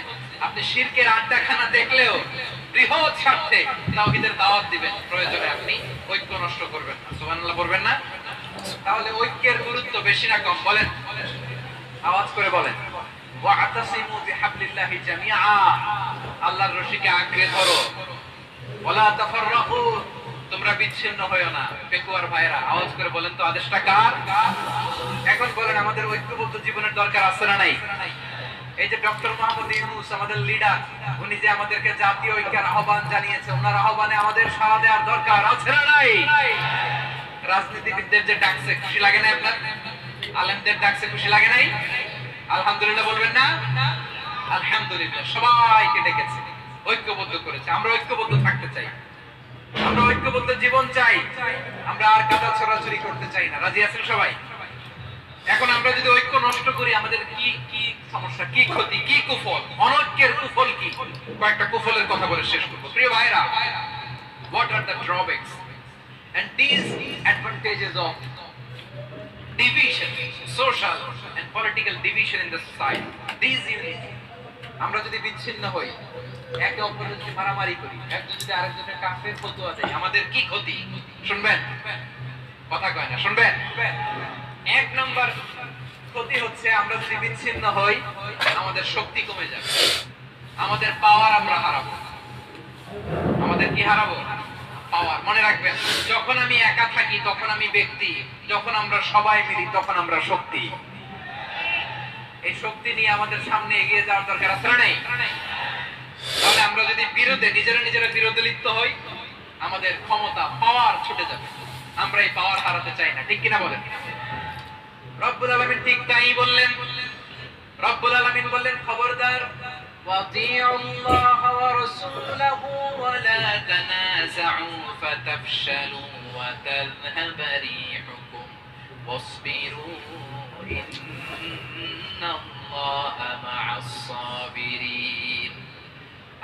আপনি শিরকের আড্ডাখানা দেখলেও বৃহৎ স্বার্থে তাওহীদের দাওয়াত দিবেন, প্রয়োজনে আপনি ঐক্য নষ্ট করবেন না। সুবহানাল্লাহ বলবেন না? তাহলে ঐক্যের গুরুত্ব বেশি না কম বলেন? আওয়াজ করে বলেন। ওয়া'তাসিমু বিহাবলিল্লাহি জামিআ, আল্লাহর রশিকে আঁকড়ে ধরো। ওয়ালা তাফাররাকু, তোমরা বিচ্ছিন্ন হয়ো না। পেকুয়ার ভাইরা আওয়াজ করে বলেন তো আদেশটা কার? এখন বলেন আমাদের ঐক্যবদ্ধ জীবনের দরকার আছে না নাই? এই যে ডক্টর মোহাম্মদ ইউনূস আমাদের লিডার, উনি যে আমাদেরকে জাতীয় ঐক্যের আহ্বান জানিয়েছে, ওনার আহ্বানে আমাদের সাড়া দেওয়ার দরকার আছে না নাই? রাজনীতিবিদদের যে ডাকছে খুশি লাগে না আপনার? আলেমদের ডাকছে খুশি লাগে নাই? আলহামদুলিল্লাহ বলবেন না? আলহামদুলিল্লাহ। সবাইকে ডেকেছে, ঐক্যবদ্ধ করেছে। আমরা ঐক্যবদ্ধ থাকতে চাই, আমরা ঐক্যবদ্ধ জীবন চাই, আমরা আর কাদা ছড়াছড়ি করতে চাই না। রাজি আছেন সবাই? এখন আমরা যদি ঐক্য নষ্ট করি আমাদের কি কি সমস্যা, কি ক্ষতি, কি কুফল? অনৈক্যের কুফল কি? কয়েকটা কুফলের কথা বলে শেষ করব। প্রিয় ভাইরা, what are the drawbacks and disadvantages of division, social and political division in the society? Disunity. আমরা যদি বিচ্ছিন্ন হই, একে অপরের যদি মারামারি করি, একজন যদি আরেকজনের কাফের ফতোয়া দেয়, আমাদের কি ক্ষতি? শুনবেন? কথা কয় না, শুনবেন? এক নাম্বার ক্ষতি হচ্ছে আমরা যদি বিচ্ছিন্ন হই আমাদের শক্তি কমে যাবে, আমাদের পাওয়ার আমরা হারাবো। আমাদের কি হারাবো? পাওয়ার। মনে রাখবেন, যখন আমি একা থাকি তখন আমি ব্যক্তি, যখন আমরা সবাই মিলি তখন আমরা শক্তি। এই শক্তি নিয়ে আমাদের সামনে এগিয়ে যাওয়ার দরকার আছে না নাই? তাহলে আমরা যদি বিরোধে নিজেরা বিরোধে লিপ্ত হই আমাদের ক্ষমতা, পাওয়ার ছুটে যাবে। আমরা এই পাওয়ার হারাতে চাই না, ঠিক কিনা বলেন? রব্বুল আলামিন ঠিক তাই বললেন। রব্বুল আলামিন বললেন খবরদার, ওয়াতিউল্লাহ ওয়া রাসূলাহু ওয়া লা তানাযাউ ফাতাফশালু ওয়া তাযহাবা রিহুকুম ওয়াসবিরু ইন্নাল্লাহা মা'আস সাবিরিন।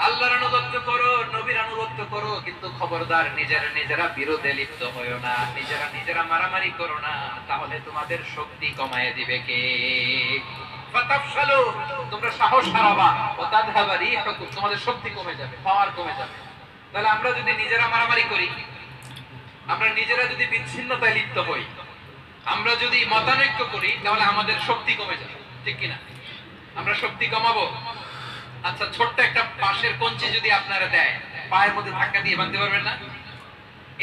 আল্লাহর আনুগত্য করো, নবীর আনুগত্য করো, কিন্তু খবরদার নিজেরা বিরোধে লিপ্ত হয়ো না, নিজেরা মারামারি করো না, তাহলে তোমাদের শক্তি কমায় দিবে কে? ফাতাফশালু, তোমরা সাহস হারাবা, ওয়া তাযহাবা রিহুকুম, তোমাদের শক্তি কমে যাবে, পাওয়ার কমে যাবে। তাহলে আমরা যদি নিজেরা মারামারি করি, আমরা নিজেরা যদি বিচ্ছিন্নতায় লিপ্ত হই, আমরা যদি মতানৈক্য করি তাহলে আমাদের শক্তি কমে যাবে, ঠিক কিনা? আমরা শক্তি কমাবো। আচ্ছা, ছোট্ট একটা বাঁশের কঞ্চি যদি আপনারা দেয়, পায়ের মধ্যে ধাক্কা দিয়ে ভাঙতে পারবেন না?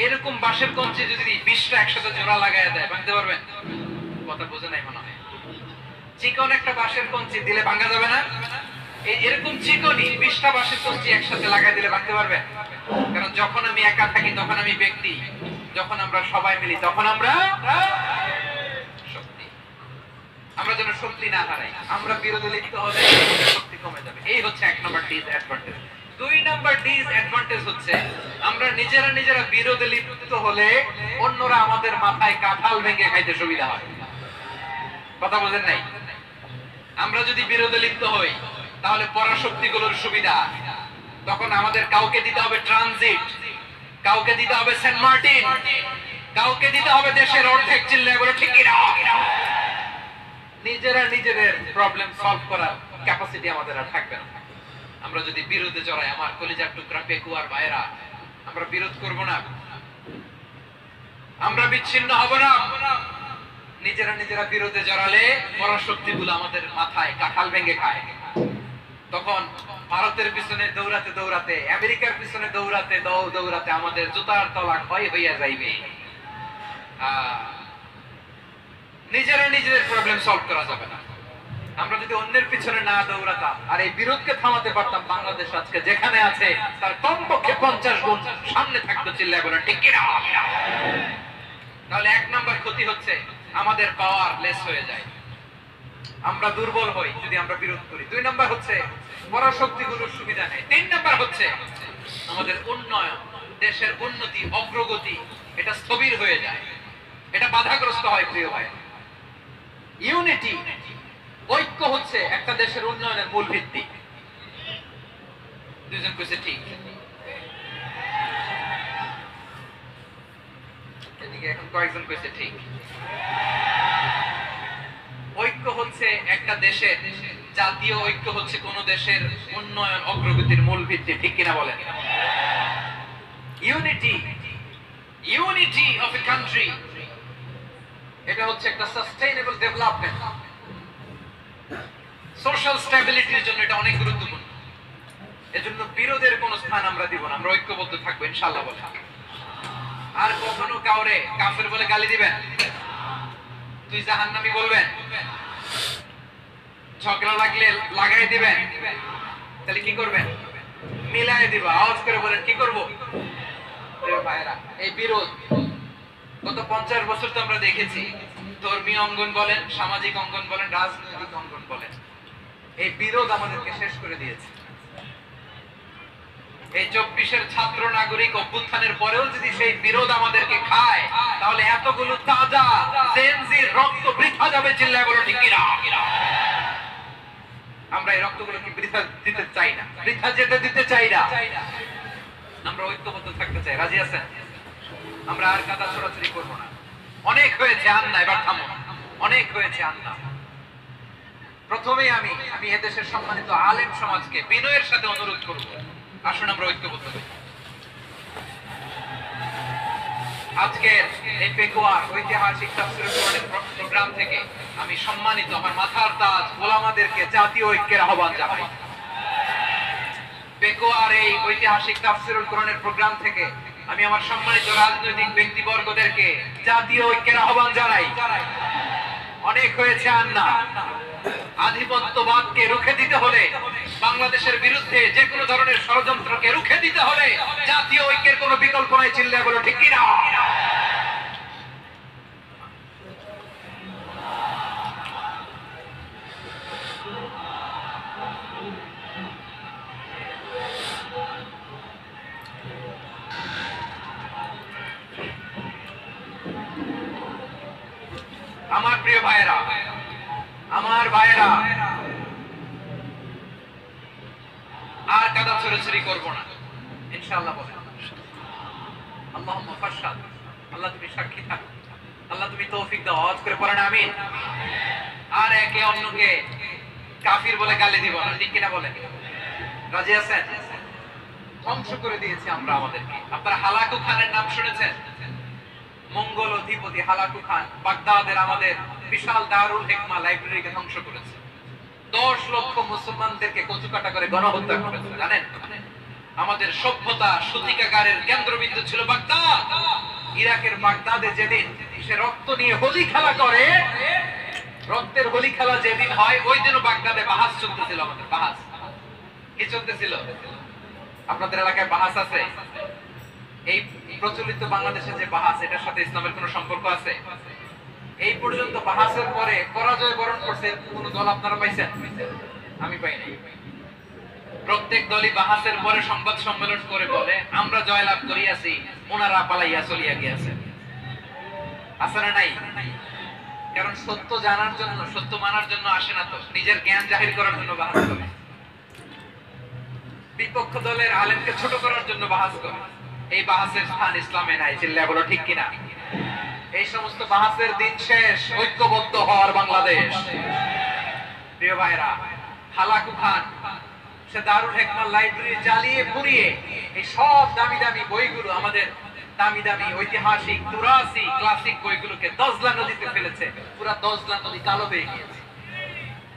এরকম বাঁশের কঞ্চি যদি 20টা একসাথে জোড়া লাগায় দেয়, ভাঙতে পারবেন? কথা বোঝে নাই মনে হয়। চিকন একটা বাঁশের কঞ্চি দিলে ভাঙা যাবে না? এরকম চিকনই 20টা বাঁশের কঞ্চি একসাথে লাগাই দিলে ভাঙতে পারবেন? কারণ যখন আমি একা থাকি তখন আমি ব্যক্তি, যখন আমরা সবাই মিলি তখন আমরা শক্তি। আমরা যেন শক্তি না হারাই। আমরা বিরোধে লিপ্ত হলে শক্তি কমে যাবে। এই হচ্ছে 1 নম্বর ডিসঅ্যাডভান্টেজ। 2 নম্বর ডিসঅ্যাডভান্টেজ হচ্ছে আমরা নিজেরা বিরোধে লিপ্ত হলে অন্যরা আমাদের মাথায় কাঁঠাল ভেঙে খাইতে সুবিধা হয়। কথা বোঝেন নাই? আমরা যদি বিরোধে লিপ্ত হই তাহলে পরাশক্তিগুলোর সুবিধা, তখন আমাদের কাউকে দিতে হবে ট্রানজিট, কাউকে দিতে হবে সেন্ট মার্টিন, কাউকে দিতে হবে দেশের অর্ধেক। চিল্লায় বলো ঠিক কিনা? নিজেদের প্রবলেম সলভ করার ক্যাপাসিটি আমাদের আর থাকবে না। আমরা যদি বিরোধে জড়াই, আমার কলিজার টুকরা পেকুয়ার ভাইরা, আমরা বিরোধ করব না, আমরা বিচ্ছিন্ন হব না। নিজেরা বিরোধে জড়ালে পরাশক্তিগুলো আমাদের মাথায় কাঁঠাল ভেঙে খায়। তখন ভারতের পিছনে দৌড়াতে, আমেরিকার পিছনে দৌড়াতে আমাদের জুতার তলা ক্ষয় হইয়া যাইবে। নিজেদের প্রবলেম সলভ করা যাবে না। আমরা যদি অন্যের পিছনে না দৌড়াতাম আর এই বিরোধকে থামাতে পারতাম, বাংলাদেশ আজকে যেখানে আছে তার কমপক্ষে 50 গুণ সামনে থাকতো। চিল্লায় বলেন ঠিক কিনা? তাহলে 1 নম্বর ক্ষতি হচ্ছে আমাদের পাওয়ার লেস হয়ে যায়, আমরা দুর্বল হই যদি আমরা বিরোধ করি। 2 নম্বর হচ্ছে পরাশক্তিগুলোর সুবিধা নেই। 3 নম্বর হচ্ছে আমাদের উন্নয়ন, দেশের উন্নতি, অগ্রগতি এটা স্থবির হয়ে যায়, এটা বাধাগ্রস্ত হয়। প্রিয় ভাই, ইউনিটি, ঐক্য হচ্ছে একটা দেশের উন্নয়নের মূল ভিত্তি। দুজন কইছে ঠিক, এদিকে এখন কয়েকজন কইছে ঠিক। ঐক্য হচ্ছে একটা দেশের, জাতীয় ঐক্য হচ্ছে কোন দেশের উন্নয়ন অগ্রগতির মূল ভিত্তি, ঠিক কিনা বলেন? ইউনিটি অফ এ কান্ট্রি, এটা হচ্ছে একটা সাস্টেইনেবল ডেভেলপমেন্ট, সোশ্যাল স্ট্যাবিলিটির জন্য এটা অনেক গুরুত্বপূর্ণ। এজন্য বিরোধের কোন স্থান আমরা দিব না, আমরা ঐক্যবদ্ধ থাকবো ইনশাআল্লাহ বলে। আর কখনো কাউরে কাফের বলে গালি দিবেন, তুই জাহান্নামী বলবেন, ঝগড়া লাগলে লাগাই দিবেন, তাহলে কি করবেন? মিলাই দিবা। আওয়াজ করে বলেন কি করব? ভাইরা, এই বিরোধ গত 50 বছর তো আমরা দেখেছি, ধর্মীয় অঙ্গন বলেন, সামাজিক অঙ্গন বলেন, রাজনৈতিক অঙ্গন বলেন, এই বিরোধ আমাদেরকে শেষ করে দিয়েছে। এই 24-এর ছাত্র নাগরিক অভ্যুত্থানের পরেও যদি সেই বিরোধ আমাদেরকে খায়, তাহলে এতগুলো তাজা জেনজির রক্ত বৃথা যাবে। চিল্লায় বলো ঠিক কিনা? আমরা এই রক্তগুলোকে বৃথা দিতে চাই না, বৃথা যেতে দিতে চাই না। আমরা ঐক্যবদ্ধ থাকতে চাই। রাজি আছেন? আমরা আর কাদা ছোড়াছুড়ি করবো না। অনেক হয়েছে আন্না, এবার থামো। অনেক হয়েছে আন্না। প্রথমেই আমি এদেশের সম্মানিত আলেম সমাজকে বিনয়ের সাথে অনুরোধ করব, আসুন আমরা ঐক্যবদ্ধ হই। আজকের এই পেকুয়ার ঐতিহাসিক তাফসীরুল কোরআনের প্রোগ্রাম থেকে আমি সম্মানিত আমার মাথার তাজ ওলামাদেরকে জাতীয় ঐক্যের আহ্বান জানাই। পেকুয়ার এই ঐতিহাসিক তাফসীরুল কোরআনের প্রোগ্রাম থেকে আমি আমার সম্মানিত রাজনৈতিক ব্যক্তিবর্গদেরকে জাতীয় ঐক্যের আহ্বান জানাই। অনেক হয়েছে আন্না। আধিপত্যবাদকে রুখে দিতে হলে, বাংলাদেশের বিরুদ্ধে যে কোনো ধরনের ষড়যন্ত্রকে রুখে দিতে হলে জাতীয় ঐক্যের কোনো বিকল্প নাই। চিল্লায় বলো ঠিক কিনা? আমার প্রিয় ভাইয়েরা, আমার ভাইয়েরা, আর কাদা ছড়াছড়ি করবো না ইনশাআল্লাহ বলে। আল্লাহুম্মা ফাশহাদ, আল্লাহ তুমি সাক্ষী থাকো, আল্লাহ তুমি তৌফিক দাও। আওয়াজ করে পড়েন আমিন। আর একে অন্যকে কাফির বলে গালি দিব না, ঠিক কিনা বলেন? রাজি আছেন? ধ্বংস করে দিয়েছি আমরা আমাদেরকে। আপনারা হালাকু খানের নাম শুনেছেন? মঙ্গল অধিপতি হালাকু খান বাগদাদের আমাদের বিশাল দারুল হিকমা লাইব্রেরিকে ধ্বংস করেছে। 10 লক্ষ মুসলমানদেরকে কচুকাটা করে গণহত্যা করেছে। জানেন, আমাদের সভ্যতা সূতিকাগারের কেন্দ্রবিন্দু ছিল বাগদাদ। ইরাকের বাগদাদে যেদিন সে রক্ত নিয়ে হোলি খেলা করে, রক্তের হোলি খেলা যেদিন হয়, ওই দিনও বাগদাদে বাহাস চলতেছিল। আমাদের বাহাস কি চলতেছিল? আপনাদের এলাকায় বাহাস আছে? এই প্রচলিত বাংলাদেশে যে বাহাস, এটার সাথে ইসলামের কোনো সম্পর্ক আছে? এই পর্যন্ত বাহাসের পরে পরাজয় বরণ করছে কোন দল আপনারা পাইছেন? আমি পাই নাই। প্রত্যেক দলই বাহাসের পরে সংবাদ সম্মেলন করে বলে আমরা জয়লাভ করিয়াছি, ওনারা পালাইয়া চলিয়া গিয়েছে। আছে না নাই? কারণ সত্য জানার জন্য, সত্য মানার জন্য আসে না, তো নিজের জ্ঞান জাহির করার জন্য বাহাস করে। বিপক্ষ দলের আলেমকে ছোট করার জন্য বাহাস করে। এই বাহাসের স্থান ইসলামে নাই। চিল্লায় বলো ঠিক কিনা? এই সমস্ত বাহাসের দিন শেষ। ঐক্যবদ্ধ হওয়ার বাংলাদেশ। প্রিয় ভাইরা, হালাকু খান সে দারুল হিকমা লাইব্রেরি জ্বালিয়ে পুড়িয়ে এই সব দামি দামি বইগুলো, আমাদের দামি দামি ঐতিহাসিক তুরাসি ক্লাসিক বইগুলোকে দজলা নদীতে ফেলেছে। পুরা দজলা নদী কালো হয়ে গিয়েছে।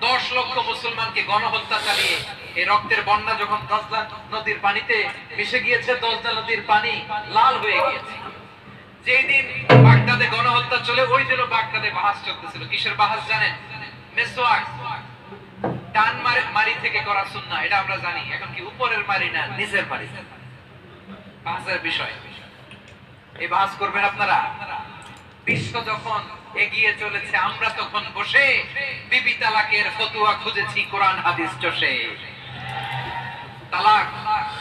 10 লক্ষ মুসলমানকে গণহত্যা চালিয়ে এই রক্তের বন্যা যখন দজলা নদীর পানিতে মিশে গিয়েছে, দজলা নদীর পানি লাল হয়ে গিয়েছে। যেই দিন বাগদাদে গণহত্যা চলে, ওই দিনও বাগদাদে বাহাস চলতেছিল। কিসের বাহাস জানেন? মেসওয়াক, ডান মারি থেকে করা সুন্নাহ, এটা আমরা জানি। এখন কি উপরের মারি না নিচের মারি? বাহাসের বিষয়। এই বাহাস করবেন আপনারা। বিশ্ব যখন এগিয়ে চলেছে, আমরা তখন বসে বিবি তালাকের ফতোয়া খুঁজেছি কোরআন হাদিস চষে। তালাক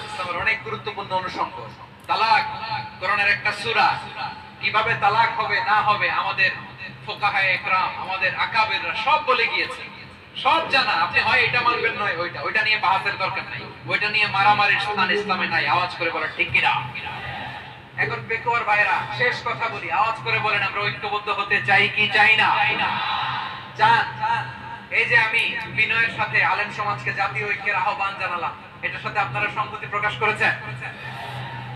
ইসলামের অনেক গুরুত্বপূর্ণ অনুষঙ্গ। তালাক কোরআনের একটা সূরা। কিভাবে তালাক হবে না হবে আমাদের ফুকাহায়ে ইকরাম, আমাদের আকাবেররা সব বলে গিয়েছে, সব জানা। আপনি হয় এটা মানবেন, নয় ওইটা। ওইটা নিয়ে বাহাসের দরকার নাই, ওইটা নিয়ে মারামারির স্থান ইসলামে নাই। আওয়াজ করে বলেন ঠিক কিনা? এখন বেকুয়ার ভাইরা, শেষ কথা বলি, আওয়াজ করে বলেন আমরা ঐক্যবদ্ধ হতে চাই কি চাই না? চান? এই যে আমি বিনয়ের সাথে আলেম সমাজকে জাতীয় ঐক্যের আহ্বান জানালাম, এটার সাথে আপনারা সংহতি প্রকাশ করেছেন?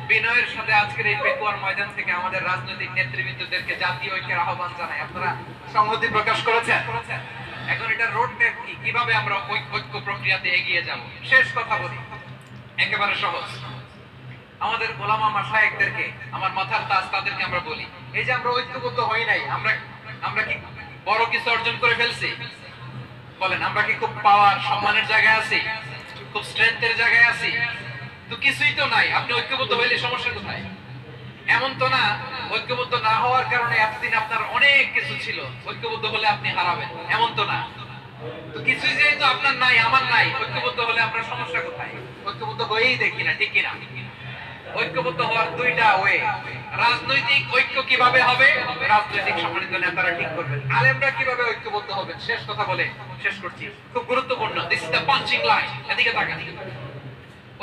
বিনয়ের সাথে আজকের এই বেকুয়ার ময়দান থেকে আমাদের রাজনৈতিক নেতৃবৃন্দদেরকে জাতীয় ঐক্যের আহ্বান জানাই, আপনারা সংহতি প্রকাশ করেছেন? এখন এটা রোড ম্যাপ কি, কিভাবে আমরা ঐক্য প্রক্রিয়াতে এগিয়ে যাব? শেষ কথা বলি, একেবারে সহজ। আমাদের ওলামা মাশায়েখদেরকে, আমার মাথার তাজ, তাদেরকে আমরা বলি, এই যে আমরা ঐক্যবদ্ধ হই নাই, আমরা কি বড় কিছু অর্জন করে ফেলছি? বলেন, আমরা কি খুব পাওয়ার সম্মানের জায়গায় আছি? খুব স্ট্রেংথের জায়গায় আছি? তো কিছুই তো নাই। আপনি ঐক্যবদ্ধ হইলে সমস্যা কোথায়? এমন তো না ঐক্যবদ্ধ না হওয়ার কারণে এতদিন আপনার অনেক কিছু ছিল, ঐক্যবদ্ধ হলে আপনি হারাবেন, এমন তো না। তো কিছুই যেহেতু আপনার নাই, আমার নাই, ঐক্যবদ্ধ হলে আমরা সমস্যা কোথায়? ঐক্যবদ্ধ হয়েই দেখি না, ঠিক কিনা? ঐক্যবদ্ধ হওয়ার দুইটা ওয়ে। রাজনৈতিক ঐক্য কিভাবে হবে? রাজনৈতিক সম্মানিত নেতারা ঠিক করবেন। আলেমরা কিভাবে ঐক্যবদ্ধ হবেন? শেষ কথা বলে শেষ করছি, খুব গুরুত্বপূর্ণ। This is the punching line. এদিকে তাকান।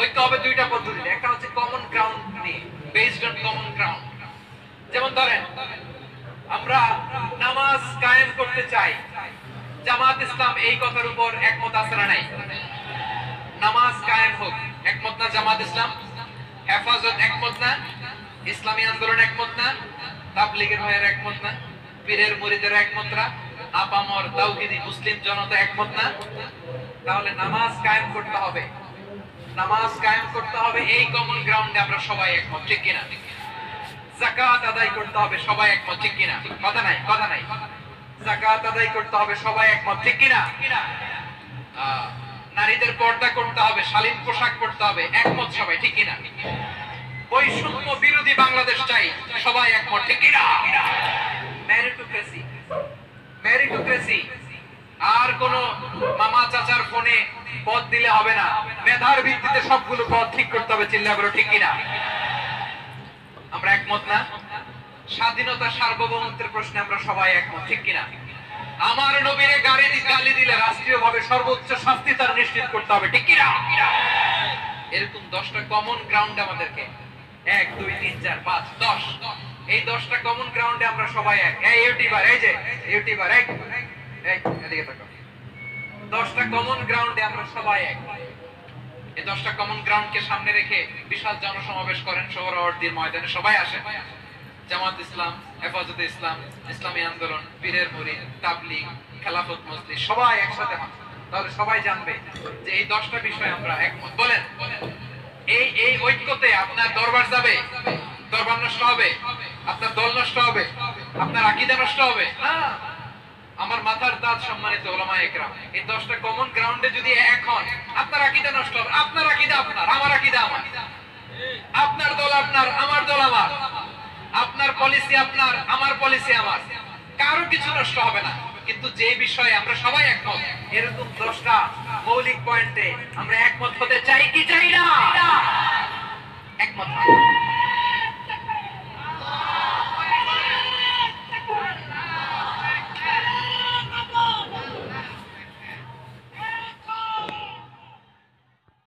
ঐক্য হবে দুইটা পদ্ধতিতে। একটা হচ্ছে কমন গ্রাউন্ড নিয়ে, বেসড অন কমন গ্রাউন্ড। যেমন ধরেন, আমরা নামাজ কায়েম করতে চাই, জামাত ইসলাম এই কথার উপর একমত আছে না নাই? নামাজ কায়েম হোক, একমত না জামাত ইসলাম? হেফাজত একমত না? ইসলামী আন্দোলন একমত না? তাবলীগের ভাইয়েরা একমত না? পীরের মুরিদের একমত না? আপামর তাওহীদি মুসলিম জনতা একমত না? তাহলে নামাজ কায়েম করতে হবে। নামাজ কায়েম করতে হবে, এই কমন গ্রাউন্ডে আমরা সবাই একমত, ঠিক কিনা? যাকাত আদায় করতে হবে, সবাই একমত, ঠিক কিনা? কথা নাই, কথা নাই। যাকাত আদায় করতে হবে, সবাই একমত, ঠিক কিনা? নারীদের পর্দা করতে হবে, শালীন পোশাক পরতে হবে, একমত সবাই, ঠিক কিনা? বৈষম্য বিরোধী বাংলাদেশ চাই, সবাই একমত, ঠিক কিনা? Meritocracy, meritocracy. আর কোন মামা চাচার ফোনে পদ দিলে হবে না, মেধার ভিত্তিতে সবগুলো পদ ঠিক করতে হবে। চিল্লা করে ঠিক কিনা? আমরা একমত না? স্বাধীনতা সার্বভৌমত্বের প্রশ্নে আমরা সবাই একমত, ঠিক কিনা? আমার নবীরে গালি দিলে রাষ্ট্রীয়ভাবে সর্বোচ্চ শাস্তি তার নিশ্চিত করতে হবে, ঠিক কিনা? এরকম 10টা কমন গ্রাউন্ড আমাদেরকে, 1 2 3 4 5 10, এই 10টা কমন গ্রাউন্ডে আমরা সবাই এক। এই ইউটিউবার, এই যে ইউটিউবার, এদিকে তাকাও। 10টা কমন গ্রাউন্ডে আমরা সবাই এক। এই 10টা কমন গ্রাউন্ডকে সামনে রেখে বিশাল জনসমাবেশ করেন সোহরাওয়ার্দীর ময়দানে, সবাই আসেন। জামাত ইসলাম, হেফাজতে ইসলাম, ইসলামী আন্দোলন, পীরের মুরিদ, তাবলীগ, খেলাফত মজলিস সবাই একসাথে হন, তাহলে সবাই জানবে যে এই 10টা বিষয় আমরা একমত। বলেন, এই এই ঐক্যতে আপনার দরবার যাবে, দরবার নষ্ট হবে, আপনার দল নষ্ট হবে, আপনার আকীদা নষ্ট হবে না। আমার মাথার তাজ সম্মানিত উলামায়ে কেরাম, এই 10টা কমন গ্রাউন্ডে যদি এক হন, আপনার আকীদা নষ্ট হবে, আপনার আকীদা আপনার, আমার আকীদা আমার, আপনার দল আপনার, আমার দল আমার, আপনার পলিসি আপনার, আমার পলিসি আমার, কারো কিছু নষ্ট হবে না। কিন্তু যে বিষয়ে আমরা সবাই একমত, এরকম 10টা মৌলিক পয়েন্টে আমরা একমত হতে চাই কি চাই না?